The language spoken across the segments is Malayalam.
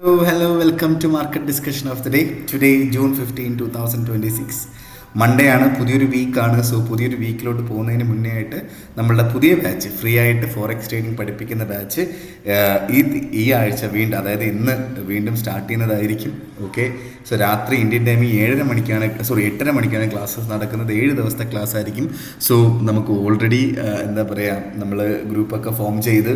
Hello, welcome to Market Discussion of the Day. Today, June 15, 2026. Monday ആണ്, പുതിയൊരു വീക്കാണ്. സോ പുതിയൊരു വീക്കിലോട്ട് പോകുന്നതിന് മുന്നേ ആയിട്ട് നമ്മളുടെ പുതിയ ബാച്ച്, ഫ്രീ ആയിട്ട് ഫോറക്സ് ട്രേഡിംഗ് പഠിപ്പിക്കുന്ന ബാച്ച് ഈ ആഴ്ച വീണ്ടും, അതായത് ഇന്ന് വീണ്ടും സ്റ്റാർട്ട് ചെയ്യുന്നതായിരിക്കും. ഓക്കെ, സോ രാത്രി ഇന്ത്യൻ ടൈം 8:30 മണിക്കാണ് ക്ലാസ്സസ് നടക്കുന്നത്. 7 ദിവസത്തെ ക്ലാസ് ആയിരിക്കും. സോ നമുക്ക് ഓൾറെഡി എന്താ പറയുക, നമ്മൾ ഗ്രൂപ്പൊക്കെ ഫോം ചെയ്ത്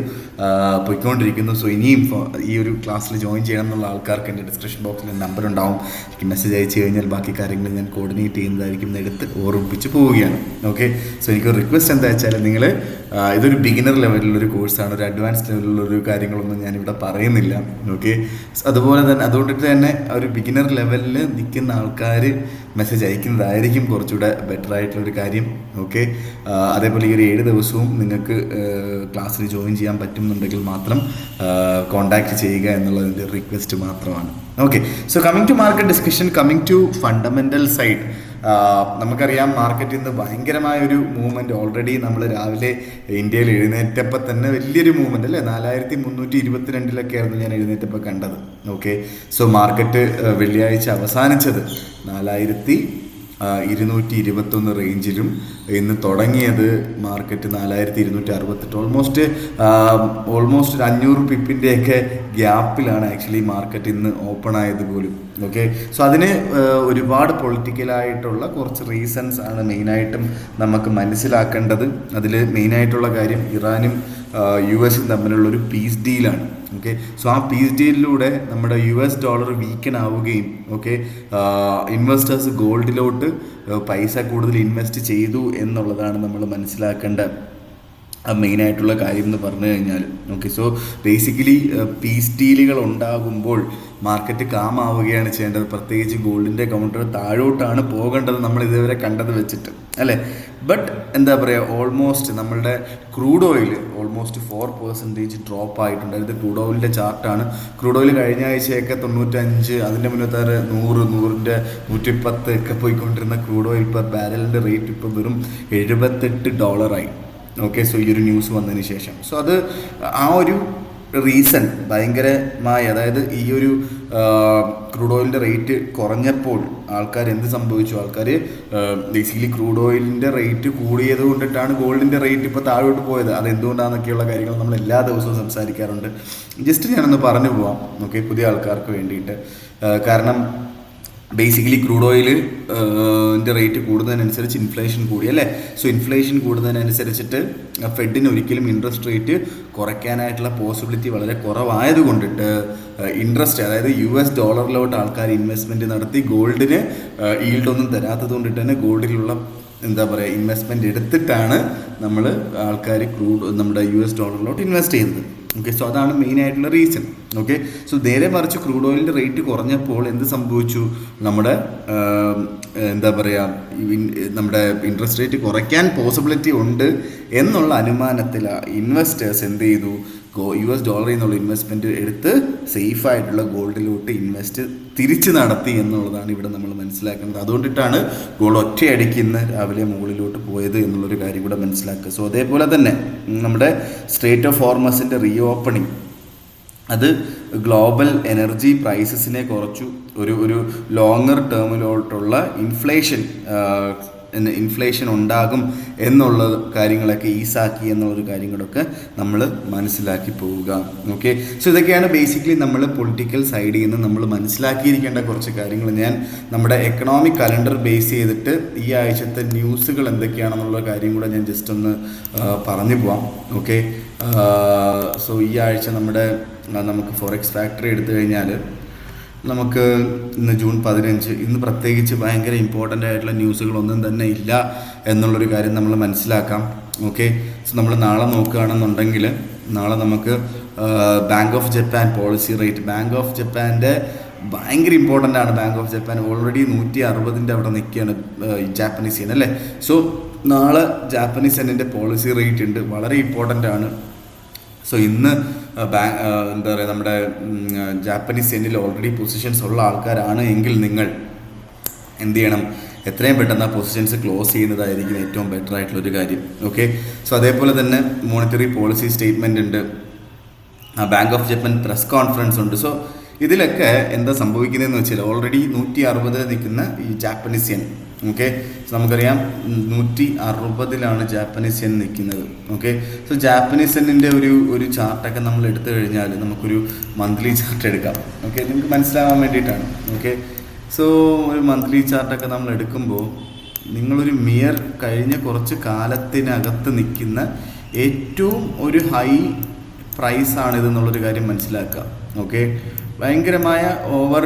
പോയിക്കൊണ്ടിരിക്കുന്നു. സോ ഇനിയും ഈ ഒരു ക്ലാസ്സിൽ ജോയിൻ ചെയ്യണം എന്നുള്ള ആൾക്കാർക്ക് എൻ്റെ ഡിസ്ക്രിപ്ഷൻ ബോക്സിൽ നമ്പർ ഉണ്ടാവും. എനിക്ക് മെസ്സേജ് അയച്ചു കഴിഞ്ഞാൽ ബാക്കി കാര്യങ്ങൾ ഞാൻ കോർഡിനേറ്റ് ചെയ്യുന്നതായിരിക്കും, എടുത്ത് ഓർമ്മിപ്പിച്ച് പോവുകയാണ്. ഓക്കെ, സോ എനിക്കൊരു റിക്വസ്റ്റ് എന്താ വെച്ചാൽ, നിങ്ങൾ ഇതൊരു ബിഗിനർ ലെവലിലൊരു കോഴ്സാണ്, ഒരു അഡ്വാൻസ് ലെവലിലൊരു കാര്യങ്ങളൊന്നും ഞാനിവിടെ പറയുന്നില്ല. ഓക്കെ, അതുപോലെ തന്നെ അതുകൊണ്ടിട്ട് തന്നെ ഒരു ബിഗിനർ ലെവലിൽ നിൽക്കുന്ന ആൾക്കാർ മെസ്സേജ് അയക്കുന്നതായിരിക്കും കുറച്ചുകൂടെ ബെറ്റർ ആയിട്ടുള്ളൊരു കാര്യം. ഓക്കെ, അതേപോലെ ഈ ഒരു 7 ദിവസവും നിങ്ങൾക്ക് ക്ലാസ്സിൽ ജോയിൻ ചെയ്യാൻ പറ്റുന്നുണ്ടെങ്കിൽ മാത്രം കോൺടാക്റ്റ് ചെയ്യുക എന്നുള്ളതിൻ്റെ റിക്വസ്റ്റ് മാത്രമാണ്. Okay, so coming to market discussion, coming to fundamental side. നമുക്കറിയാം, മാർക്കറ്റിൽ നിന്ന് ഭയങ്കരമായൊരു മൂവ്മെൻറ്റ് ഓൾറെഡി നമ്മൾ രാവിലെ ഇന്ത്യയിൽ എഴുന്നേറ്റപ്പോൾ തന്നെ വലിയൊരു മൂവ്മെൻറ്റ് അല്ലേ, 4322 ആയിരുന്നു ഞാൻ എഴുന്നേറ്റപ്പോൾ കണ്ടത്. ഓക്കെ, സോ മാർക്കറ്റ് വെള്ളിയാഴ്ച അവസാനിച്ചത് 4221 റേഞ്ചിലും, ഇന്ന് തുടങ്ങിയത് മാർക്കറ്റ് 4268, ഓൾമോസ്റ്റ് ഒരു 500 പിപ്പിൻ്റെയൊക്കെ ഗ്യാപ്പിലാണ് ആക്ച്വലി മാർക്കറ്റ് ഇന്ന് ഓപ്പൺ ആയത് പോലും. ഓക്കെ, സോ അതിന് ഒരുപാട് പൊളിറ്റിക്കലായിട്ടുള്ള കുറച്ച് റീസൺസ് ആണ് മെയിനായിട്ടും നമുക്ക് മനസ്സിലാക്കേണ്ടത്. അതിൽ മെയിനായിട്ടുള്ള കാര്യം ഇറാനും US തമ്മിലുള്ളൊരു പീസ് ഡീലാണ്. ഓക്കെ, സോ ആ പീസ് ഡീലിലൂടെ നമ്മുടെ US ഡോളർ വീക്കൻ ആവുകയും, ഓക്കെ, ഇൻവെസ്റ്റേഴ്സ് ഗോൾഡിലോട്ട് പൈസ കൂടുതൽ ഇൻവെസ്റ്റ് ചെയ്തു എന്നുള്ളതാണ് നമ്മൾ മനസ്സിലാക്കേണ്ട മെയിനായിട്ടുള്ള കാര്യം എന്ന് പറഞ്ഞു കഴിഞ്ഞാൽ. ഓക്കെ, സോ ബേസിക്കലി പീസ് ഡീലുകൾ ഉണ്ടാകുമ്പോൾ മാർക്കറ്റ് കാമാവുകയാണ് ചെയ്യേണ്ടത്. പ്രത്യേകിച്ച് ഗോൾഡിൻ്റെ കൗണ്ടർ താഴോട്ടാണ് പോകേണ്ടത് നമ്മൾ ഇതുവരെ കണ്ടത് വെച്ചിട്ട്, അല്ലേ. ബട്ട് എന്താ പറയുക, ഓൾമോസ്റ്റ് നമ്മളുടെ ക്രൂഡ് ഓയിൽ ഓൾമോസ്റ്റ് 4% ഡ്രോപ്പ് ആയിട്ടുണ്ട്. ഇത് ക്രൂഡ് ഓയിലിൻ്റെ ചാർട്ടാണ്. ക്രൂഡ് ഓയിൽ കഴിഞ്ഞ ആഴ്ചയൊക്കെ 95, അതിൻ്റെ മുന്നത്തെ 100, 100ൻ്റെ 110 ഒക്കെ പോയിക്കൊണ്ടിരുന്ന ക്രൂഡ് ഓയിൽ പെർ ബാരലിൻ്റെ റേറ്റ് ഇപ്പോൾ വെറും $78. ഓക്കെ, സോ ഈ ഒരു ന്യൂസ് വന്നതിന് ശേഷം, സോ അത് ആ ഒരു റീസൺ ഭയങ്കരമായി, അതായത് ഈ ഒരു ക്രൂഡ് ഓയിലിൻ്റെ റേറ്റ് കുറഞ്ഞപ്പോൾ ആൾക്കാർ എന്ത് സംഭവിച്ചു, ആൾക്കാർ ബേസിക്കലി ക്രൂഡ് ഓയിലിൻ്റെ റേറ്റ് കൂടിയത് കൊണ്ടിട്ടാണ് ഗോൾഡിൻ്റെ റേറ്റ് ഇപ്പോൾ താഴോട്ട് പോയത്. അതെന്തുകൊണ്ടാണെന്നൊക്കെയുള്ള കാര്യങ്ങൾ നമ്മൾ എല്ലാ ദിവസവും സംസാരിക്കാറുണ്ട്. ജസ്റ്റ് ഞാനൊന്ന് പറഞ്ഞു പോവാം, ഓക്കെ, പുതിയ ആൾക്കാർക്ക് വേണ്ടിയിട്ട്. കാരണം ബേസിക്കലി ക്രൂഡ് ഓയിലിൻ്റെ റേറ്റ് കൂടുന്നതിനനുസരിച്ച് ഇൻഫ്ലേഷൻ കൂടി, അല്ലേ. സോ ഇൻഫ്ലേഷൻ കൂടുന്നതിനനുസരിച്ചിട്ട് ഫെഡിന് ഒരിക്കലും ഇൻട്രസ്റ്റ് റേറ്റ് കുറയ്ക്കാനായിട്ടുള്ള പോസിബിലിറ്റി വളരെ കുറവായത് കൊണ്ടിട്ട് ഇൻട്രസ്റ്റ്, അതായത് US ഡോളറിലോട്ട് ആൾക്കാർ ഇൻവെസ്റ്റ്മെൻറ്റ് നടത്തി ഗോൾഡിന് ഈൽഡൊന്നും തരാത്തത് കൊണ്ടിട്ട് തന്നെ ഗോൾഡിലുള്ള എന്താ പറയുക ഇൻവെസ്റ്റ്മെൻറ്റ് എടുത്തിട്ടാണ് നമ്മൾ ആൾക്കാർ നമ്മുടെ US ഡോളറിലോട്ട് ഇൻവെസ്റ്റ് ചെയ്യുന്നത്. ഓക്കെ, സോ അതാണ് മെയിനായിട്ടുള്ള റീസൺ. ഓക്കെ, സോ നേരെ മറിച്ച് ക്രൂഡ് ഓയിലിൻ്റെ റേറ്റ് കുറഞ്ഞപ്പോൾ എന്ത് സംഭവിച്ചു, നമ്മുടെ എന്താ പറയുക നമ്മുടെ ഇൻട്രസ്റ്റ് റേറ്റ് കുറയ്ക്കാൻ പോസിബിലിറ്റി ഉണ്ട് എന്നുള്ള അനുമാനത്തിൽ ഇൻവെസ്റ്റേഴ്സ് എന്ത് ചെയ്തു, US ഡോളറിൽ നിന്നുള്ള ഇൻവെസ്റ്റ്മെൻറ്റ് എടുത്ത് സേഫായിട്ടുള്ള ഗോൾഡിലോട്ട് ഇൻവെസ്റ്റ് തിരിച്ച് നടത്തി എന്നുള്ളതാണ് ഇവിടെ നമ്മൾ മനസ്സിലാക്കുന്നത്. അതുകൊണ്ടിട്ടാണ് ഗോൾഡ് ഒറ്റയടിക്ക് ഇന്ന് രാവിലെ മുകളിലോട്ട് പോയത് എന്നുള്ളൊരു കാര്യം കൂടെ മനസ്സിലാക്കുക. സോ അതേപോലെ തന്നെ നമ്മുടെ സ്ട്രേറ്റ് ഓഫ് ഹോർമസിൻ്റെ റീഓപ്പണിങ്, അത് ഗ്ലോബൽ എനർജി പ്രൈസസിനെ കുറച്ചു ഒരു ലോങ്ങർ ടേമിലോട്ടുള്ള ഇൻഫ്ലേഷൻ ഉണ്ടാകും എന്നുള്ള കാര്യങ്ങളൊക്കെ ഈസാക്കി എന്നുള്ളൊരു കാര്യങ്ങളൊക്കെ നമ്മൾ മനസ്സിലാക്കി പോവുക. ഓക്കെ, സോ ഇതൊക്കെയാണ് ബേസിക്കലി നമ്മൾ പൊളിറ്റിക്കൽ സൈഡിൽ നിന്ന് നമ്മൾ മനസ്സിലാക്കിയിരിക്കേണ്ട കുറച്ച് കാര്യങ്ങൾ. ഞാൻ നമ്മുടെ എക്കണോമിക് കലണ്ടർ ബേസ് ചെയ്തിട്ട് ഈ ആഴ്ചത്തെ ന്യൂസുകൾ എന്തൊക്കെയാണെന്നുള്ള കാര്യം കൂടെ ഞാൻ ജസ്റ്റ് ഒന്ന് പറഞ്ഞു പോവാം. ഓക്കെ, സോ ഈ ആഴ്ച നമുക്ക് ഫോറക്സ് ഫാക്ടറി എടുത്തു കഴിഞ്ഞാൽ നമുക്ക് ഇന്ന് ജൂൺ 15, ഇന്ന് പ്രത്യേകിച്ച് ഭയങ്കര ഇമ്പോർട്ടൻ്റ് ആയിട്ടുള്ള ന്യൂസുകളൊന്നും തന്നെ ഇല്ല എന്നുള്ളൊരു കാര്യം നമ്മൾ മനസ്സിലാക്കാം. ഓക്കെ, സോ നമ്മൾ നാളെ നോക്കുകയാണെന്നുണ്ടെങ്കിൽ നാളെ നമുക്ക് bank of Japan policy rate, bank of ജപ്പാൻ്റെ ഭയങ്കര ഇമ്പോർട്ടൻ്റ് ആണ്. ബാങ്ക് ഓഫ് ജപ്പാൻ ഓൾറെഡി 160 അവിടെ നിൽക്കുകയാണ് ജാപ്പനീസ് യെൻ, അല്ലേ. സോ നാളെ ജാപ്പനീസ് യെന്നിൻ്റെ പോളിസി റേറ്റ് ഉണ്ട്, വളരെ ഇമ്പോർട്ടൻ്റ് ആണ്. സോ ഇന്ന് എന്താ പറയുക, നമ്മുടെ ജാപ്പനീസ് യെന്നിൽ ഓൾറെഡി പൊസിഷൻസ് ഉള്ള ആൾക്കാരാണ് എങ്കിൽ നിങ്ങൾ എന്ത് ചെയ്യണം, എത്രയും പെട്ടെന്ന് ആ പൊസിഷൻസ് ക്ലോസ് ചെയ്യുന്നതായിരിക്കും ഏറ്റവും ബെറ്റർ ആയിട്ടുള്ളൊരു കാര്യം. ഓക്കെ, സോ അതേപോലെ തന്നെ മോണിറ്ററി പോളിസി സ്റ്റേറ്റ്മെൻ്റ് ഉണ്ട്, bank of Japan press conference ഉണ്ട്. സോ ഇതിലൊക്കെ എന്താ സംഭവിക്കുന്നതെന്ന് വെച്ചാൽ ഓൾറെഡി 160 നിൽക്കുന്ന ഈ ജാപ്പനീസ് യെൻ. ഓക്കെ, നമുക്കറിയാം 160 ജാപ്പനീസ് യെൻ നിൽക്കുന്നത്. ഓക്കെ, സോ ജാപ്പനീസ് യെന്നിൻ്റെ ഒരു ചാർട്ടൊക്കെ നമ്മൾ എടുത്തു കഴിഞ്ഞാൽ നമുക്കൊരു മന്ത്ലി ചാർട്ട് എടുക്കാം. ഓക്കെ, നിങ്ങൾക്ക് മനസ്സിലാവാൻ വേണ്ടിയിട്ടാണ്. ഓക്കെ, സോ ഒരു മന്ത്ലി ചാർട്ടൊക്കെ നമ്മൾ എടുക്കുമ്പോൾ നിങ്ങളൊരു കഴിഞ്ഞ കുറച്ച് കാലത്തിനകത്ത് നിൽക്കുന്ന ഏറ്റവും ഒരു ഹൈ പ്രൈസാണിതെന്നുള്ളൊരു കാര്യം മനസ്സിലാക്കുക. ഓക്കെ, ഭയങ്കരമായ ഓവർ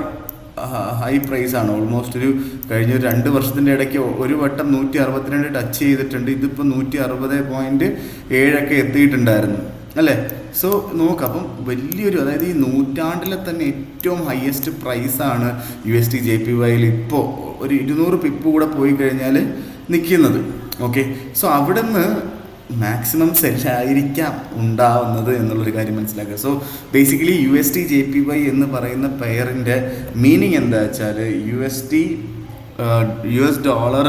ഹൈ പ്രൈസാണ്. ഓൾമോസ്റ്റ് കഴിഞ്ഞ 2 വർഷത്തിൻ്റെ ഇടയ്ക്ക് ഒരു വട്ടം 162 ടച്ച് ചെയ്തിട്ടുണ്ട്. ഇതിപ്പോൾ 160.7 എത്തിയിട്ടുണ്ടായിരുന്നു അല്ലേ. സോ നോക്കാം, അപ്പം വലിയൊരു, അതായത് ഈ നൂറ്റാണ്ടിലെ തന്നെ ഏറ്റവും ഹയസ്റ്റ് പ്രൈസാണ് USD/JPY ഇപ്പോൾ ഒരു 200 പിപ്പ് കൂടെ പോയി കഴിഞ്ഞാൽ നിൽക്കുന്നത്. ഓക്കെ, സോ അവിടെ നിന്ന് മാക്സിമം സെല്ലായിരിക്കാം ഉണ്ടാവുന്നത് എന്നുള്ളൊരു കാര്യം മനസ്സിലാക്കുക. സോ ബേസിക്കലി USD/JPY എന്ന് പറയുന്ന പെയറിൻ്റെ മീനിങ് എന്താ വെച്ചാൽ US ഡോളർ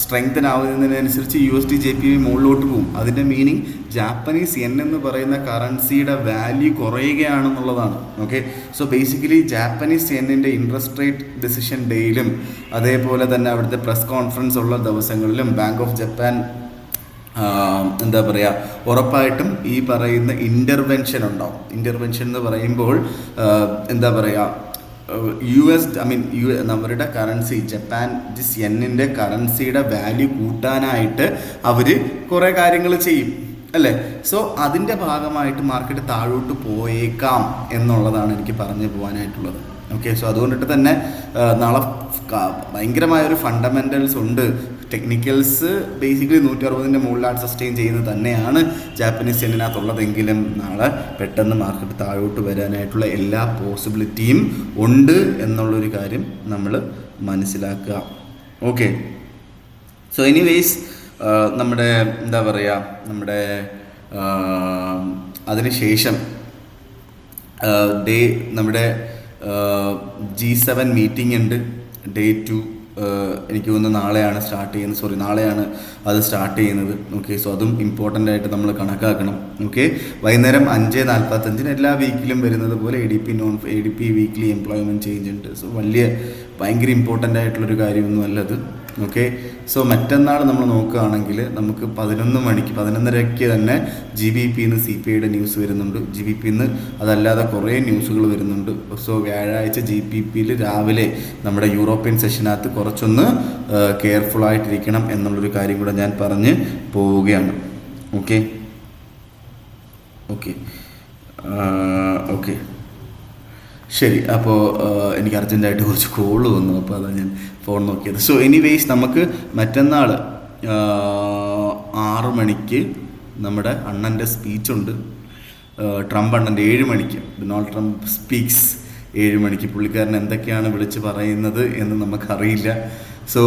സ്ട്രെങ്തൻ ആവുന്നതിനനുസരിച്ച് USD/JPY മുകളിലോട്ട് പോകും. അതിൻ്റെ മീനിങ് ജാപ്പനീസ് യെൻ എന്ന് പറയുന്ന കറൻസിയുടെ വാല്യൂ കുറയുകയാണെന്നുള്ളതാണ്. ഓക്കെ, സോ ബേസിക്കലി ജാപ്പനീസ് യെന്നിൻ്റെ ഇൻട്രസ്റ്റ് റേറ്റ് ഡിസിഷൻ ഡേയിലും അതേപോലെ തന്നെ അവിടുത്തെ പ്രസ് കോൺഫറൻസ് ഉള്ള ദിവസങ്ങളിലും ബാങ്ക് ഓഫ് ജപ്പാൻ എന്താ പറയുക, ഉറപ്പായിട്ടും ഈ പറയുന്ന ഇൻ്റർവെൻഷൻ ഉണ്ടാവും. ഇൻ്റർവെൻഷൻ എന്ന് പറയുമ്പോൾ എന്താ പറയുക, നമ്മുടെ കറൻസി ജപ്പാനീസ് യെന്നിൻ്റെ കറൻസിയുടെ വാല്യൂ കൂട്ടാനായിട്ട് അവർ കുറേ കാര്യങ്ങൾ ചെയ്യും അല്ലേ. സോ അതിൻ്റെ ഭാഗമായിട്ട് മാർക്കറ്റ് താഴോട്ട് പോയേക്കാം എന്നുള്ളതാണ് എനിക്ക് പറഞ്ഞു പോകാനായിട്ടുള്ളത്. ഓക്കെ, സോ അതുകൊണ്ടിട്ട് തന്നെ നാളെ ഭയങ്കരമായൊരു ഫണ്ടമെൻ്റൽസ് ഉണ്ട്. ടെക്നിക്കൽസ് ബേസിക്കലി 160 മുകളിലാണ് സസ്റ്റെയിൻ ചെയ്യുന്നത് തന്നെയാണ് ജാപ്പനീസ് യെന്നിനകത്തുള്ളതെങ്കിലും നാളെ പെട്ടെന്ന് മാർക്കറ്റ് താഴോട്ട് വരാനായിട്ടുള്ള എല്ലാ പോസിബിലിറ്റിയും ഉണ്ട് എന്നുള്ളൊരു കാര്യം നമ്മൾ മനസ്സിലാക്കുക. ഓക്കെ, സോ എനിവേയ്സ് നമ്മുടെ എന്താ പറയുക, നമ്മുടെ അതിനുശേഷം നമ്മുടെ G7 മീറ്റിംഗ് ഉണ്ട്. Day 2 എനിക്ക് തോന്നുന്നു നാളെയാണ് അത് സ്റ്റാർട്ട് ചെയ്യുന്നത്. ഓക്കെ, സോ അതും ഇമ്പോർട്ടൻ്റ് ആയിട്ട് നമ്മൾ കണക്കാക്കണം. ഓക്കെ, വൈകുന്നേരം 5:45 എല്ലാ വീക്കിലും വരുന്നത് പോലെ ADP വീക്ക്ലി എംപ്ലോയ്മെൻറ്റ് ചേഞ്ച് ഉണ്ട്. സോ ഭയങ്കര ഇമ്പോർട്ടൻ്റ് ആയിട്ടുള്ളൊരു കാര്യമൊന്നും അല്ലത്. ഓക്കെ, സോ മറ്റന്നാൾ നമ്മൾ നോക്കുകയാണെങ്കിൽ നമുക്ക് 11:30 തന്നെ GBPന്ന് CPIയുടെ ന്യൂസ് വരുന്നുണ്ട്. GBPന്ന് അതല്ലാതെ കുറേ ന്യൂസുകൾ വരുന്നുണ്ട്. സോ വ്യാഴാഴ്ച GBPയിൽ രാവിലെ നമ്മുടെ യൂറോപ്യൻ സെഷനകത്ത് കുറച്ചൊന്ന് കെയർഫുള്ളായിട്ടിരിക്കണം എന്നുള്ളൊരു കാര്യം കൂടെ ഞാൻ പറഞ്ഞ് പോവുകയാണ്. ഓക്കെ ഓക്കെ ഓക്കെ ശരി. അപ്പോൾ എനിക്ക് അർജൻറ്റായിട്ട് കുറച്ച് കോള് വന്നു, അപ്പോൾ അതാണ് ഞാൻ ഫോൺ നോക്കിയത്. സോ എനിവേയ്സ് നമുക്ക് മറ്റന്നാൾ 6 മണിക്ക് നമ്മുടെ അണ്ണൻ്റെ സ്പീച്ചുണ്ട്. ട്രംപ് അണ്ണൻ്റെ 7 മണിക്ക് ഡൊണാൾഡ് ട്രംപ് സ്പീക്സ് 7 മണിക്ക്. പുള്ളിക്കാരൻ എന്തൊക്കെയാണ് വിളിച്ച് പറയുന്നത് എന്ന് നമുക്കറിയില്ല. സോ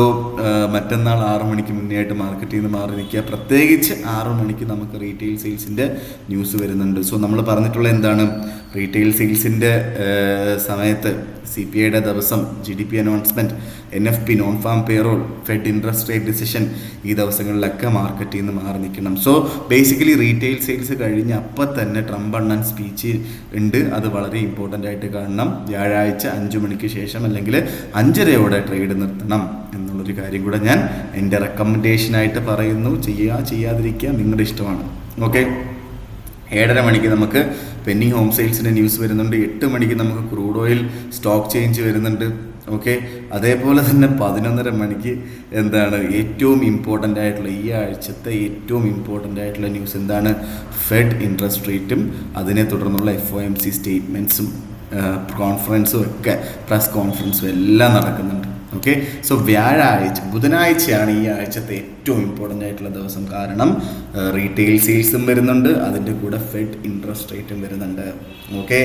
മറ്റന്നാൾ 6 മണിക്ക് മുന്നേ ആയിട്ട് മാർക്കറ്റിൽ നിന്ന് മാറി നിൽക്കുക. പ്രത്യേകിച്ച് 6 മണിക്ക് നമുക്ക് റീറ്റെയിൽ സെയിൽസിൻ്റെ ന്യൂസ് വരുന്നുണ്ട്. സോ നമ്മൾ പറഞ്ഞിട്ടുള്ള എന്താണ്, റീറ്റെയിൽ സെയിൽസിൻ്റെ സമയത്ത് CPIയുടെ ദിവസം, GDP announcement, NFP non farm payroll, fed interest rate decision, ഈ ദിവസങ്ങളിലൊക്കെ മാർക്കറ്റിൽ നിന്ന് മാറി നിൽക്കണം. സോ ബേസിക്കലി റീറ്റെയിൽ സെയിൽസ് കഴിഞ്ഞ് അപ്പം തന്നെ ട്രംപ് അണ്ണൻ സ്പീച്ച് ഉണ്ട്. അത് വളരെ ഇമ്പോർട്ടൻ്റ് ആയിട്ട് കാണണം. വ്യാഴാഴ്ച 5 മണിക്ക് ശേഷം അല്ലെങ്കിൽ 5:30 ട്രേഡ് നിർത്തണം എന്നുള്ളൊരു കാര്യം കൂടെ ഞാൻ എൻ്റെ റെക്കമെൻഡേഷനായിട്ട് പറയുന്നു. ചെയ്യാതിരിക്കുക നിങ്ങളുടെ ഇഷ്ടമാണ്. ഓക്കെ, 7:30 മണിക്ക് നമുക്ക് പെന്നി ഹോം സെയിൽസിൻ്റെ ന്യൂസ് വരുന്നുണ്ട്. 8 മണിക്ക് നമുക്ക് ക്രൂഡ് ഓയിൽ സ്റ്റോക്ക് ചേഞ്ച് വരുന്നുണ്ട്. ഓക്കെ, അതേപോലെ തന്നെ 11:30 മണിക്ക് എന്താണ് ഏറ്റവും ഇമ്പോർട്ടൻ്റ് ആയിട്ടുള്ള, ഈ ആഴ്ചത്തെ ഏറ്റവും ഇമ്പോർട്ടൻ്റ് ആയിട്ടുള്ള ന്യൂസ് എന്താണ്, ഫെഡ് ഇൻട്രസ്റ്റ് റേറ്റും അതിനെ തുടർന്നുള്ള FOMC സ്റ്റേറ്റ്മെൻറ്റ്സും കോൺഫറൻസും ഒക്കെ, പ്രസ് കോൺഫറൻസും എല്ലാം നടക്കുന്നുണ്ട്. ഓക്കെ, സോ ബുധനാഴ്ചയാണ് ഈ ആഴ്ചത്തെ ഏറ്റവും ഇമ്പോർട്ടൻ്റ് ആയിട്ടുള്ള ദിവസം. കാരണം റീറ്റെയിൽ സെയിൽസും വരുന്നുണ്ട്, അതിൻ്റെ കൂടെ ഫെഡ് ഇൻട്രസ്റ്റ് റേറ്റും വരുന്നുണ്ട്. Okay,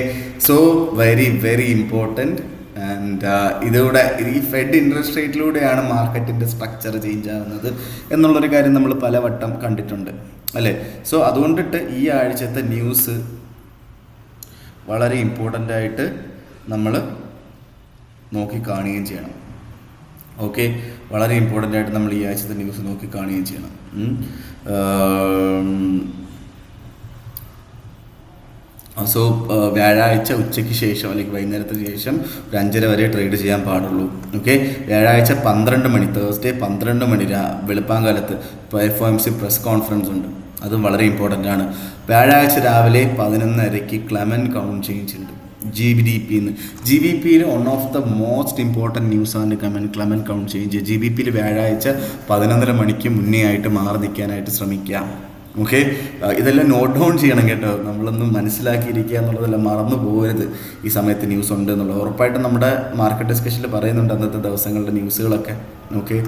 so very very important. And ഇതോടെ ഈ ഫെഡ് ഇൻട്രസ്റ്റ് റേറ്റിലൂടെയാണ് മാർക്കറ്റിൻ്റെ സ്ട്രക്ചർ ചേഞ്ച് ആകുന്നത് എന്നുള്ളൊരു കാര്യം നമ്മൾ പലവട്ടം കണ്ടിട്ടുണ്ട് അല്ലേ. സോ അതുകൊണ്ടിട്ട് ഈ ആഴ്ചത്തെ ന്യൂസ് വളരെ ഇമ്പോർട്ടൻ്റ് ആയിട്ട് നമ്മൾ നോക്കി കാണുകയും ചെയ്യണം. ഓക്കെ, വളരെ ഇമ്പോർട്ടൻ്റ് ആയിട്ട് നമ്മൾ ഈ ആഴ്ചത്തെ ന്യൂസ് നോക്കി കാണുകയും ചെയ്യണം. സോ വ്യാഴാഴ്ച ഉച്ചയ്ക്ക് ശേഷം അല്ലെങ്കിൽ വൈകുന്നേരത്തിന് ശേഷം ഒരു 5:30 വരെ ട്രേഡ് ചെയ്യാൻ പാടുള്ളൂ. ഓക്കെ, വ്യാഴാഴ്ച 12 മണി, തേഴ്സ്ഡേ 12 മണി വെളുപ്പാങ്കാലത്ത് ഇപ്പോൾ FOMC പ്രസ് കോൺഫറൻസ് ഉണ്ട്, അതും വളരെ ഇമ്പോർട്ടൻ്റ് ആണ്. വ്യാഴാഴ്ച രാവിലെ 11:30 ക്ലെമൻ കൗണ്ട് ചേഞ്ച് ഉണ്ട് GBPയിൽ. One of the most important ന്യൂസാണ് ക്ലെമൻ കൗണ്ട് ചേഞ്ച്. GBPയിൽ വ്യാഴാഴ്ച 11:30 മണിക്ക് മുന്നേ ആയിട്ട് മാറി നിൽക്കാനായിട്ട് ശ്രമിക്കാം. ഓക്കെ, ഇതെല്ലാം നോട്ട് ഡൗൺ ചെയ്യണം കേട്ടോ, നമ്മളൊന്നും മനസ്സിലാക്കിയിരിക്കുക എന്നുള്ളതെല്ലാം മറന്നു പോകരുത്. ഈ സമയത്ത് ന്യൂസ് ഉണ്ട് എന്നുള്ളത് ഉറപ്പായിട്ടും നമ്മുടെ മാർക്കറ്റ് ഡിസ്കഷനിൽ പറയുന്നുണ്ട്, അന്നത്തെ ദിവസങ്ങളുടെ ന്യൂസുകളൊക്കെ. ഓക്കെ,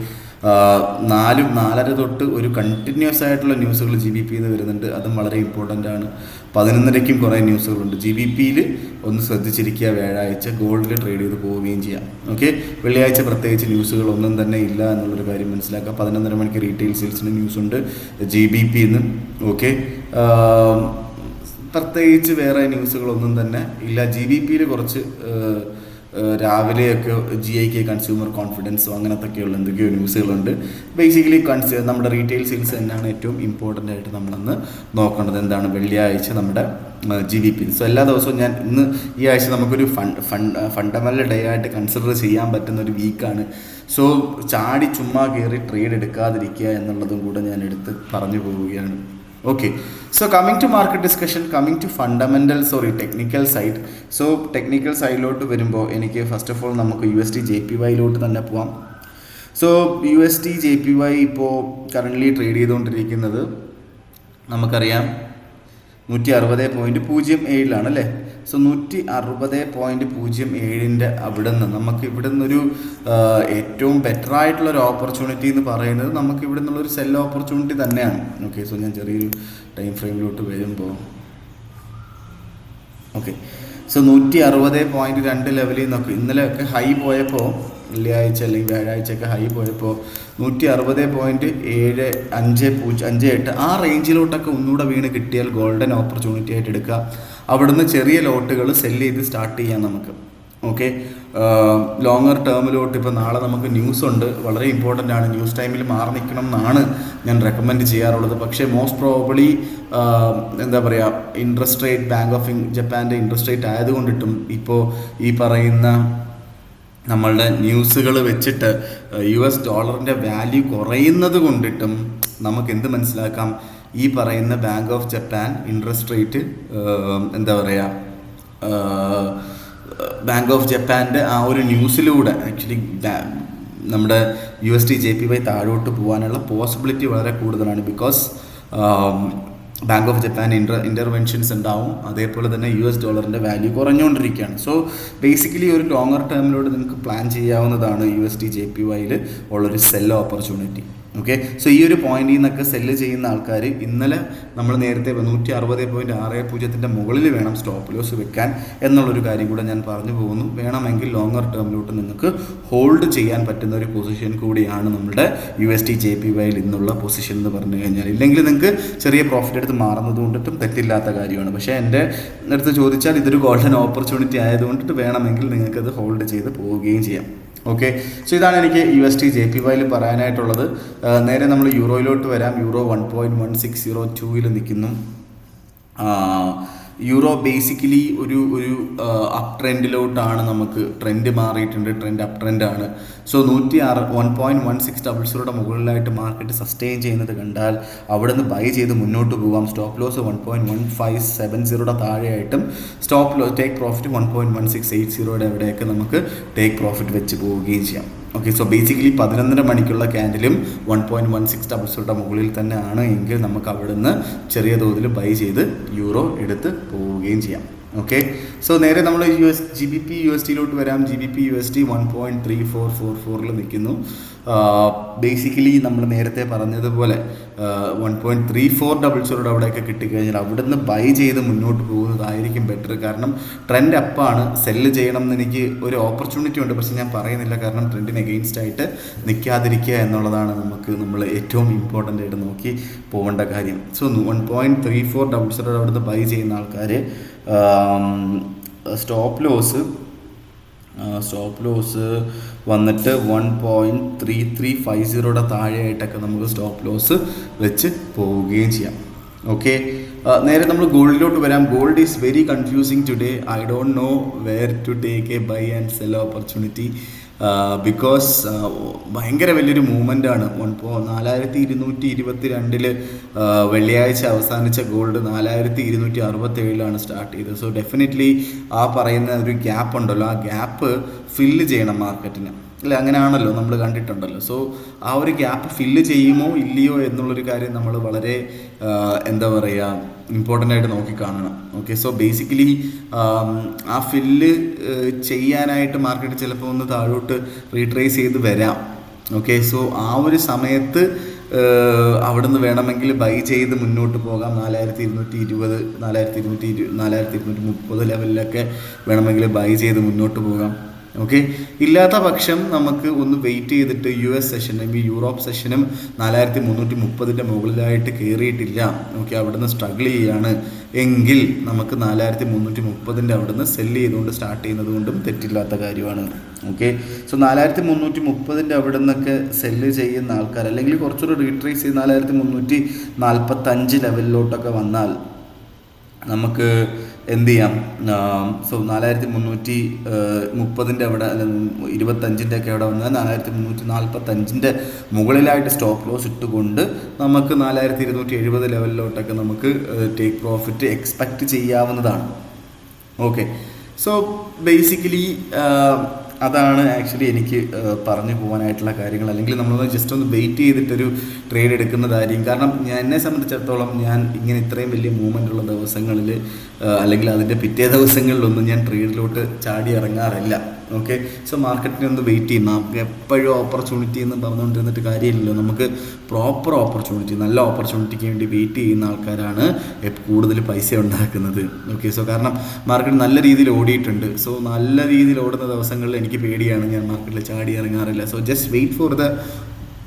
4-4:30 തൊട്ട് ഒരു കണ്ടിന്യൂസ് ആയിട്ടുള്ള ന്യൂസുകൾ GBPയിൽ നിന്ന് വരുന്നുണ്ട്, അതും വളരെ ഇമ്പോർട്ടൻ്റ് ആണ്. 11:30ക്കും കുറേ ന്യൂസുകളുണ്ട്. GBPയിൽ ഒന്ന് ശ്രദ്ധിച്ചിരിക്കുക. വ്യാഴാഴ്ച ഗോൾഡിൽ ട്രേഡ് ചെയ്ത് പോവുകയും ചെയ്യാം. ഓക്കെ, വെള്ളിയാഴ്ച പ്രത്യേകിച്ച് ന്യൂസുകളൊന്നും തന്നെ ഇല്ല എന്നുള്ളൊരു കാര്യം മനസ്സിലാക്കുക. 11:30 മണിക്ക് റീറ്റെയിൽ സെയിൽസിന് ന്യൂസ് ഉണ്ട് GBPയിൽ നിന്ന്. ഓക്കെ, പ്രത്യേകിച്ച് വേറെ ന്യൂസുകളൊന്നും തന്നെ ഇല്ല. GBPയിൽ കുറച്ച് രാവിലെയൊക്കെ GIK കൺസ്യൂമർ കോൺഫിഡൻസോ അങ്ങനത്തൊക്കെയുള്ള എന്തൊക്കെയോ ന്യൂസുകളുണ്ട്. ബേസിക്കലി നമ്മുടെ റീറ്റെയിൽ സെയിൽസ് തന്നെയാണ് ഏറ്റവും ഇമ്പോർട്ടൻ്റ് ആയിട്ട് നമ്മളന്ന് നോക്കേണ്ടത്. എന്താണ് വെള്ളിയാഴ്ച നമ്മുടെ GBP. സോ എല്ലാ ദിവസവും ഞാൻ ഈ ആഴ്ച നമുക്കൊരു ഫണ്ടമെൻ്റൽ ഡേ ആയിട്ട് കൺസിഡർ ചെയ്യാൻ പറ്റുന്ന ഒരു വീക്കാണ്. സോ ചാടി ചുമ്മാ കയറി ട്രേഡ് എടുക്കാതിരിക്കുക എന്നുള്ളതും കൂടെ ഞാൻ എടുത്ത് പറഞ്ഞു പോവുകയാണ്. Okay, so coming to market discussion, coming to technical side. So technical side ലോട്ട് വരുമ്പോൾ എനിക്ക് ഫസ്റ്റ് ഓഫ് ഓൾ നമുക്ക് USD JPY ലോട്ട് തന്നെ പോവാം. സോ USD JPY ഇപ്പോൾ കറൻ്റ്ലി ട്രേഡ് ചെയ്തുകൊണ്ടിരിക്കുന്നത് നമുക്കറിയാം 160.07 അല്ലേ. സോ 160.07 അവിടെ നിന്ന് നമുക്ക് ഇവിടെ നിന്നൊരു ഏറ്റവും ബെറ്റർ ആയിട്ടുള്ളൊരു ഓപ്പർച്യൂണിറ്റി എന്ന് പറയുന്നത് നമുക്ക് ഇവിടെ നിന്നുള്ളൊരു സെൽ ഓപ്പർച്യൂണിറ്റി തന്നെയാണ്. ഓക്കെ, സോ ഞാൻ ചെറിയൊരു ടൈം ഫ്രെയിമിലോട്ട് വരുമ്പോൾ ഓക്കെ, സോ 160.2 ലെവലിൽ നിന്നൊക്കെ ഇന്നലെയൊക്കെ ഹൈ പോയപ്പോൾ, വെള്ളിയാഴ്ച അല്ലെങ്കിൽ വ്യാഴാഴ്ചയൊക്കെ ഹൈ പോയപ്പോൾ 160.7558 ആ റേഞ്ചിലോട്ടൊക്കെ ഒന്നുകൂടെ വീണ് കിട്ടിയാൽ ഗോൾഡൻ ഓപ്പർച്യൂണിറ്റി ആയിട്ട് എടുക്കുക. അവിടുന്ന് ചെറിയ ലോട്ടുകൾ സെല്ല് ചെയ്ത് സ്റ്റാർട്ട് ചെയ്യാം നമുക്ക്. ഓക്കെ, ലോങ്ങർ ടേമിലോട്ട് ഇപ്പോൾ നാളെ നമുക്ക് ന്യൂസ് ഉണ്ട്, വളരെ ഇമ്പോർട്ടൻ്റ് ആണ്. ന്യൂസ് ടൈമിൽ മാറി നിൽക്കണം എന്നാണ് ഞാൻ റെക്കമെൻഡ് ചെയ്യാറുള്ളത്. പക്ഷേ മോസ്റ്റ് പ്രോബബ്ലി എന്താ പറയുക, ഇൻട്രസ്റ്റ് റേറ്റ്, ബാങ്ക് ഓഫ് ജപ്പാൻ്റെ ഇൻട്രസ്റ്റ് റേറ്റ് ആയതുകൊണ്ടിട്ടും ഇപ്പോൾ ഈ പറയുന്ന നമ്മളുടെ ന്യൂസുകൾ വെച്ചിട്ട് US ഡോളറിൻ്റെ വാല്യൂ കുറയുന്നത് കൊണ്ടിട്ടും നമുക്ക് എന്ത് മനസ്സിലാക്കാം, ഈ പറയുന്ന bank of Japan interest rate എന്താ പറയുക, ബാങ്ക് ഓഫ് ജപ്പാൻ്റെ ആ ഒരു ന്യൂസിലൂടെ ആക്ച്വലി നമ്മുടെ USD JPY താഴോട്ട് പോകാനുള്ള പോസിബിലിറ്റി വളരെ കൂടുതലാണ്. Because bank of Japan interventions ഉണ്ടാവും, അതേപോലെ തന്നെ US ഡോളറിൻ്റെ വാല്യൂ കുറഞ്ഞുകൊണ്ടിരിക്കുകയാണ്. സോ ബേസിക്കലി ഒരു ലോങ്ങർ ടേമിലൂടെ നിങ്ങൾക്ക് പ്ലാൻ ചെയ്യാവുന്നതാണ് USD JPYയിൽ ഉള്ളൊരു സെൽ ഓപ്പർച്യൂണിറ്റി. ഓക്കെ, സോ ഈ ഒരു പോയിന്റിൽ നിന്നൊക്കെ സെല്ല് ചെയ്യുന്ന ആൾക്കാർ ഇന്നലെ നമ്മൾ നേരത്തെ 160.60 മുകളിൽ വേണം സ്റ്റോപ്പ് ലോസ് വെക്കാൻ എന്നുള്ളൊരു കാര്യം കൂടെ ഞാൻ പറഞ്ഞു പോകുന്നു. വേണമെങ്കിൽ ലോങ്ങർ ടേമിലോട്ട് നിങ്ങൾക്ക് ഹോൾഡ് ചെയ്യാൻ പറ്റുന്ന ഒരു പൊസിഷൻ കൂടിയാണ് നമ്മുടെ USD JPYയിൽ ഇന്നുള്ള പൊസിഷൻ എന്ന് പറഞ്ഞു കഴിഞ്ഞാൽ. ഇല്ലെങ്കിൽ നിങ്ങൾക്ക് ചെറിയ പ്രോഫിറ്റ് എടുത്ത് മാറുന്നത് കൊണ്ടിട്ടും തെറ്റില്ലാത്ത കാര്യമാണ്. പക്ഷേ എൻ്റെ അടുത്ത് ചോദിച്ചാൽ ഇതൊരു ഗോൾഡൻ ഓപ്പർച്യൂണിറ്റി ആയതുകൊണ്ടിട്ട് വേണമെങ്കിൽ നിങ്ങൾക്കത് ഹോൾഡ് ചെയ്ത് പോവുകയും ചെയ്യാം. ഓക്കെ, സോ ഇതാണ് എനിക്ക് USD JPYയിൽ പറയാനായിട്ടുള്ളത്. നേരെ നമ്മൾ യൂറോയിലോട്ട് വരാം. യൂറോ 1.1602 നിൽക്കുന്നു. യൂറോ ബേസിക്കലി ഒരു അപ് ട്രെൻഡിലോട്ടാണ്, നമുക്ക് ട്രെൻഡ് മാറിയിട്ടുണ്ട്, ട്രെൻഡ് അപ് ട്രെൻഡാണ്. സോ 1.1600 മുകളിലായിട്ട് മാർക്കറ്റ് സസ്റ്റെയിൻ ചെയ്യുന്നത് കണ്ടാൽ അവിടെ നിന്ന് ബൈ ചെയ്ത് മുന്നോട്ട് പോകാം. സ്റ്റോപ്പ് ലോസ് 1.1570 താഴെയായിട്ടും ടേക്ക് പ്രോഫിറ്റ് 1.1680 എവിടെയൊക്കെ നമുക്ക് ടേക്ക് പ്രോഫിറ്റ് വെച്ച് പോവുകയും ചെയ്യാം. ഓക്കെ, സോ ബേസിക്കലി 11:30 മണിക്കുള്ള ക്യാൻഡിലും 1.1600 മുകളിൽ തന്നെ ആണ് എങ്കിൽ നമുക്ക് അവിടെ നിന്ന് ചെറിയ തോതിൽ ബൈ ചെയ്ത് യൂറോ എടുത്ത് പോവുകയും ചെയ്യാം. ഓക്കെ, സോ നേരെ നമ്മൾ GBP USDയിലോട്ട് വരാം. GBP USD 1.3444 നിൽക്കുന്നു. ബേസിക്കലി നമ്മൾ നേരത്തെ പറഞ്ഞതുപോലെ 1.3400 അവിടെയൊക്കെ കിട്ടിക്കഴിഞ്ഞാൽ അവിടെ നിന്ന് ബൈ ചെയ്ത് മുന്നോട്ട് പോകുന്നതായിരിക്കും ബെറ്റർ. കാരണം ട്രെൻഡ് അപ്പാണ്, സെല്ല് ചെയ്യണം എന്ന് എനിക്ക് ഒരു ഓപ്പർച്യൂണിറ്റി ഉണ്ട്, പക്ഷേ ഞാൻ പറയുന്നില്ല. കാരണം ട്രെൻഡിന് എഗെയിൻസ്റ്റ് ആയിട്ട് നിൽക്കാതിരിക്കുക എന്നുള്ളതാണ് നമ്മൾ ഏറ്റവും ഇമ്പോർട്ടൻ്റ് ആയിട്ട് നോക്കി പോകേണ്ട കാര്യം. സോ 1.3400 അവിടെ നിന്ന് ബൈ ചെയ്യുന്ന ആൾക്കാർ സ്റ്റോപ്പ് ലോസ് വന്നിട്ട് 1.3350 താഴെയായിട്ടൊക്കെ നമുക്ക് സ്റ്റോപ്പ് ലോസ് വെച്ച് പോവുകയും ചെയ്യാം. ഓക്കെ, നേരെ നമ്മൾ ഗോൾഡിലോട്ട് വരാം. Gold is very confusing today. I don't know where to take a buy and sell opportunity because ഭയങ്കര വലിയൊരു മൂവ്മെൻ്റ് ആണ്. ഇപ്പോൾ 4222 വെള്ളിയാഴ്ച അവസാനിച്ച ഗോൾഡ് 4267 സ്റ്റാർട്ട് ചെയ്തത്. സോ ഡെഫിനറ്റ്ലി ആ പറയുന്ന ഒരു ഗ്യാപ്പ് ഉണ്ടല്ലോ, ആ ഗ്യാപ്പ് ഫില്ല് ചെയ്യണം മാർക്കറ്റിന്, അല്ല അങ്ങനെയാണല്ലോ നമ്മൾ കണ്ടിട്ടുണ്ടല്ലോ. സോ ആ ഒരു ഗ്യാപ്പ് ഫില്ല് ചെയ്യുമോ ഇല്ലയോ എന്നുള്ളൊരു കാര്യം നമ്മൾ വളരെ എന്താ പറയുക ഇമ്പോർട്ടൻ്റ് ആയിട്ട് നോക്കിക്കാണണം. ഓക്കെ, സോ ബേസിക്കലി ആ ഫില്ല് ചെയ്യാനായിട്ട് മാർക്കറ്റ് ചിലപ്പോൾ ഒന്ന് താഴോട്ട് റീട്രേസ് ചെയ്ത് വരാം. ഓക്കെ, സോ ആ ഒരു സമയത്ത് അവിടുന്ന് വേണമെങ്കിൽ ബൈ ചെയ്ത് മുന്നോട്ട് പോകാം. 4220 4230 ലെവലിലൊക്കെ വേണമെങ്കിൽ ബൈ ചെയ്ത് മുന്നോട്ട് പോകാം. ഓക്കെ, ഇല്ലാത്ത പക്ഷം നമുക്ക് ഒന്ന് വെയിറ്റ് ചെയ്തിട്ട് US സെഷൻ അല്ലെങ്കിൽ യൂറോപ്പ് സെഷനും 4330 മുകളിലായിട്ട് കയറിയിട്ടില്ല. ഓക്കെ, അവിടുന്ന് സ്ട്രഗിൾ ചെയ്യാണ് എങ്കിൽ നമുക്ക് 4330 അവിടുന്ന് സെല്ല് ചെയ്തുകൊണ്ട് സ്റ്റാർട്ട് ചെയ്യുന്നത് കൊണ്ടും തെറ്റില്ലാത്ത കാര്യമാണ്. ഓക്കെ, സോ 4330 അവിടെ നിന്നൊക്കെ സെല്ല് ചെയ്യുന്ന ആൾക്കാർ അല്ലെങ്കിൽ കുറച്ചുകൂടി റീട്രേസ് ചെയ്ത് 4345 ലെവലിലോട്ടൊക്കെ വന്നാൽ നമുക്ക് എന്ത് ചെയ്യാം. സോ 4330 അവിടെ അല്ല 25 ഒക്കെ അവിടെ വന്നാൽ 4345 മുകളിലായിട്ട് സ്റ്റോപ്പ് ലോസ് ഇട്ടുകൊണ്ട് നമുക്ക് 4270 ലെവലിലോട്ടൊക്കെ നമുക്ക് ടേക്ക് പ്രോഫിറ്റ് എക്സ്പെക്റ്റ് ചെയ്യാവുന്നതാണ്. ഓക്കെ, സോ ബേസിക്കലി അതാണ് ആക്ച്വലി എനിക്ക് പറഞ്ഞു പോകാനായിട്ടുള്ള കാര്യങ്ങൾ. അല്ലെങ്കിൽ നമ്മളൊന്ന് ജസ്റ്റ് ഒന്ന് വെയിറ്റ് ചെയ്തിട്ടൊരു ട്രേഡ് എടുക്കുന്നതായിരിക്കും. കാരണം എന്നെ സംബന്ധിച്ചിടത്തോളം ഞാൻ ഇങ്ങനെ ഇത്രയും വലിയ മൂവ്മെൻ്റ് ഉള്ള ദിവസങ്ങളിൽ അല്ലെങ്കിൽ അതിൻ്റെ പിറ്റേ ദിവസങ്ങളിലൊന്നും ഞാൻ ട്രേഡിലോട്ട് ചാടി ഇറങ്ങാറില്ല. ഓക്കെ, സോ മാർക്കറ്റിനെ ഒന്ന് വെയിറ്റ് ചെയ്യും. നമുക്ക് എപ്പോഴും ഓപ്പർച്യൂണിറ്റി എന്ന് പറഞ്ഞുകൊണ്ടിരുന്നിട്ട് കാര്യമില്ലല്ലോ. നമുക്ക് പ്രോപ്പർ ഓപ്പർച്യൂണിറ്റി, നല്ല ഓപ്പർച്യൂണിറ്റിക്ക് വേണ്ടി വെയിറ്റ് ചെയ്യുന്ന ആൾക്കാരാണ് കൂടുതൽ പൈസ ഉണ്ടാക്കുന്നത്. ഓക്കെ, സോ കാരണം മാർക്കറ്റ് നല്ല രീതിയിൽ ഓടിയിട്ടുണ്ട്. സോ നല്ല രീതിയിൽ ഓടുന്ന ദിവസങ്ങളിൽ എനിക്ക് പേടിയാണ്, ഞാൻ മാർക്കറ്റിൽ ചാടി ഇറങ്ങാറില്ല. So just wait for the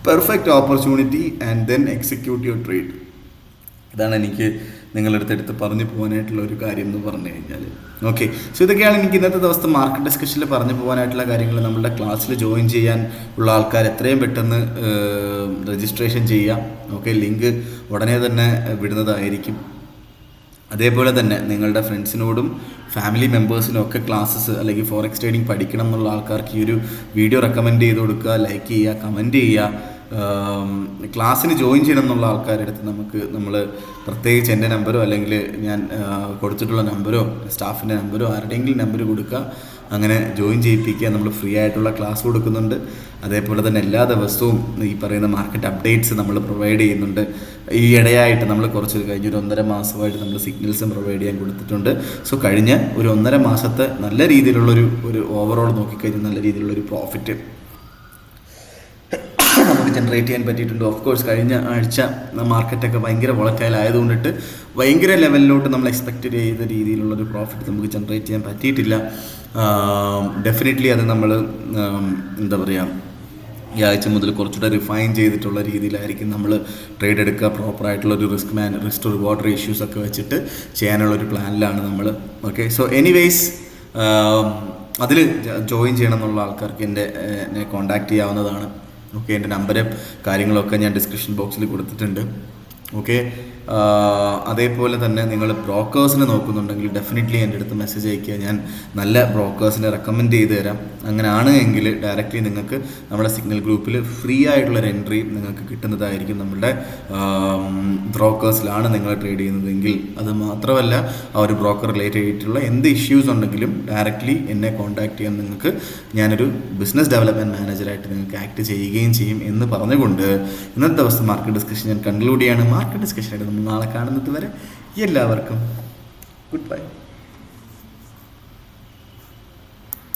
perfect opportunity and then execute your trade. ഇതാണ് എനിക്ക് നിങ്ങളുടെ അടുത്ത് പറഞ്ഞു പോകാനായിട്ടുള്ള ഒരു കാര്യം എന്ന് പറഞ്ഞു കഴിഞ്ഞാൽ. ഓക്കെ, സോ ഇതൊക്കെയാണ് എനിക്ക് ഇന്നത്തെ ദിവസത്തെ മാർക്കറ്റ് ഡിസ്കഷനിൽ പറഞ്ഞു പോകാനായിട്ടുള്ള കാര്യങ്ങൾ. നമ്മളുടെ ക്ലാസ്സിൽ ജോയിൻ ചെയ്യാൻ ഉള്ള ആൾക്കാർ എത്രയും പെട്ടെന്ന് രജിസ്ട്രേഷൻ ചെയ്യാം. ഓക്കെ, ലിങ്ക് ഉടനെ തന്നെ വിടുന്നതായിരിക്കും. അതേപോലെ തന്നെ നിങ്ങളുടെ ഫ്രണ്ട്സിനോടും ഫാമിലി മെമ്പേഴ്സിനും ഒക്കെ ക്ലാസ്സസ് അല്ലെങ്കിൽ ഫോറക്സ് ട്രേഡിംഗ് പഠിക്കണം എന്നുള്ള ആൾക്കാർക്ക് ഈ ഒരു വീഡിയോ റെക്കമെൻഡ് ചെയ്ത് കൊടുക്കുക, ലൈക്ക് ചെയ്യുക, കമൻറ്റ് ചെയ്യുക. ക്ലാസ്സിന് ജോയിൻ ചെയ്യണം എന്നുള്ള ആൾക്കാരുടെ അടുത്ത് നമ്മൾ പ്രത്യേകിച്ച് എൻ്റെ നമ്പറോ അല്ലെങ്കിൽ ഞാൻ കൊടുത്തിട്ടുള്ള നമ്പറോ സ്റ്റാഫിൻ്റെ നമ്പറോ ആരുടെയെങ്കിലും നമ്പർ കൊടുക്കുക, അങ്ങനെ ജോയിൻ ചെയ്യിപ്പിക്കുക. നമ്മൾ ഫ്രീ ആയിട്ടുള്ള ക്ലാസ് കൊടുക്കുന്നുണ്ട്. അതേപോലെ തന്നെ എല്ലാ ദിവസവും ഈ പറയുന്ന മാർക്കറ്റ് അപ്ഡേറ്റ്സ് നമ്മൾ പ്രൊവൈഡ് ചെയ്യുന്നുണ്ട്. ഈ ഇടയായിട്ട് നമ്മൾ കഴിഞ്ഞൊരു 1.5 മാസമായിട്ട് നമ്മൾ സിഗ്നൽസും പ്രൊവൈഡ് ചെയ്യാൻ കൊടുത്തിട്ടുണ്ട്. സോ കഴിഞ്ഞ ഒരു 1.5 മാസത്തെ നല്ല രീതിയിലുള്ളൊരു ഓവറോൾ നോക്കിക്കഴിഞ്ഞാൽ നല്ല രീതിയിലുള്ളൊരു പ്രോഫിറ്റ് നമുക്ക് ജനറേറ്റ് ചെയ്യാൻ പറ്റിയിട്ടുണ്ട്. ഓഫ് കോഴ്സ് കഴിഞ്ഞ ആഴ്ച മാർക്കറ്റൊക്കെ ഭയങ്കര വോളറ്റൈൽ ആയതുകൊണ്ടിട്ട് ഭയങ്കര ലെവലിലോട്ട് നമ്മൾ എക്സ്പെക്റ്റ് ചെയ്ത രീതിയിലുള്ളൊരു പ്രോഫിറ്റ് നമുക്ക് ജനറേറ്റ് ചെയ്യാൻ പറ്റിയിട്ടില്ല. ഡെഫിനറ്റ്ലി അത് നമ്മൾ എന്താ പറയുക ഈ ആഴ്ച മുതൽ കുറച്ചുകൂടെ റിഫൈൻ ചെയ്തിട്ടുള്ള രീതിയിലായിരിക്കും നമ്മൾ ട്രേഡ് എടുക്കുക. പ്രോപ്പറായിട്ടുള്ളൊരു റിസ്ക് ടു റിവാർഡ് റേഷ്യൂസ് ഒക്കെ വെച്ചിട്ട് ചെയ്യാനുള്ളൊരു പ്ലാനിലാണ് നമ്മൾ. ഓക്കെ, സോ എനിവേയ്സ് അതിൽ ജോയിൻ ചെയ്യണം എന്നുള്ള ആൾക്കാർക്ക് എന്നെ കോൺടാക്റ്റ് ചെയ്യാവുന്നതാണ്. ഓക്കെ, എൻ്റെ നമ്പരും കാര്യങ്ങളൊക്കെ ഞാൻ ഡിസ്ക്രിപ്ഷൻ ബോക്സിൽ കൊടുത്തിട്ടുണ്ട്. ഓക്കെ, അതേപോലെ തന്നെ നിങ്ങൾ ബ്രോക്കേഴ്സിനെ നോക്കുന്നുണ്ടെങ്കിൽ ഡെഫിനറ്റ്ലി എൻ്റെ അടുത്ത് മെസ്സേജ് അയയ്ക്കുക. ഞാൻ നല്ല ബ്രോക്കേഴ്സിനെ റെക്കമെൻഡ് ചെയ്ത് തരാം. അങ്ങനെയാണ് എങ്കിൽ ഡയറക്റ്റ്ലി നിങ്ങൾക്ക് നമ്മുടെ സിഗ്നൽ ഗ്രൂപ്പിൽ ഫ്രീ ആയിട്ടുള്ളൊരു എൻട്രി നിങ്ങൾക്ക് കിട്ടുന്നതായിരിക്കും. നമ്മുടെ ബ്രോക്കേഴ്സിലാണ് നിങ്ങൾ ട്രേഡ് ചെയ്യുന്നതെങ്കിൽ. അത് മാത്രമല്ല ആ ഒരു ബ്രോക്കർ റിലേറ്റഡ് ആയിട്ടുള്ള എന്ത് ഇഷ്യൂസ് ഉണ്ടെങ്കിലും ഡയറക്റ്റ്ലി എന്നെ കോൺടാക്ട് ചെയ്യാൻ നിങ്ങൾക്ക് ഞാനൊരു ബിസിനസ് ഡെവലപ്മെൻറ്റ് മാനേജറായിട്ട് നിങ്ങൾക്ക് ആക്ട് ചെയ്യുകയും ചെയ്യും എന്ന് പറഞ്ഞുകൊണ്ട് ഇന്നത്തെ ദിവസം മാർക്കറ്റ് ഡിസ്കഷൻ ഞാൻ കൺക്ലൂഡ് ചെയ്യാണ്. മാർക്കറ്റ് ഡിസ്കഷനായിട്ട് നമ്മൾ നാളെ കാണുന്നത് വരെ എല്ലാവർക്കും ഗുഡ് ബൈ.